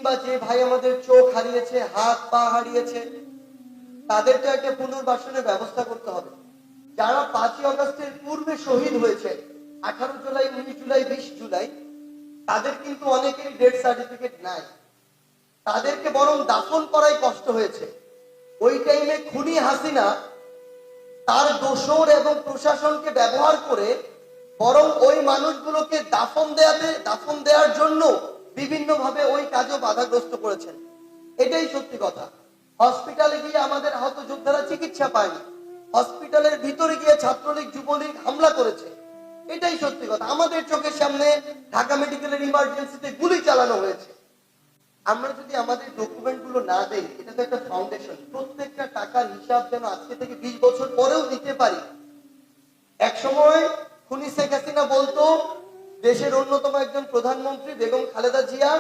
কিংবা যে ভাই আমাদের চোখ হারিয়েছে, হাত পা হারিয়েছে, তাদের তো একটা পুনর্বাসনের ব্যবস্থা করতে হবে। যারা 5ই আগস্টের পূর্বে শহীদ হয়েছে, 18 জুলাই, 19 জুলাই, 20 জুলাই, তাদের কিন্তু অনেকেরই ডেথ সার্টিফিকেট নাই। তাদেরকে বরং দাফন করাই কষ্ট হয়েছে। ওই টাইমে খুনি হাসিনা তার দোসর এবং প্রশাসনকে ব্যবহার করে বরং ওই মানুষগুলোকে দাফন দেওয়ার জন্য বিভিন্নভাবে ওই কাজও বাধাগ্রস্ত করেছেন। এটাই সত্যি কথা। হসপিটালে গিয়ে আমাদের আহত যোদ্ধারা চিকিৎসা পায়নি, হসপিটালের ভিতরে গিয়ে ছাত্রলীগ যুবলীগ হামলা করেছে। এটাই সত্যি কথা। আমাদের চোখের সামনে ঢাকা মেডিকেলের ইমার্জেন্সিতে গুলি চালানো হয়েছে। আমরা যদি আমাদের ডকুমেন্ট গুলো না দেই, এটা তো একটা ফাউন্ডেশন, প্রত্যেকটা টাকার হিসাব যেন আজকে থেকে 20 বছর পরেও দিতে পারি। এক সময় খুনি শেখ হাসিনা বলতো, দেশের অন্যতম একজন প্রধানমন্ত্রী বেগম খালেদা জিয়া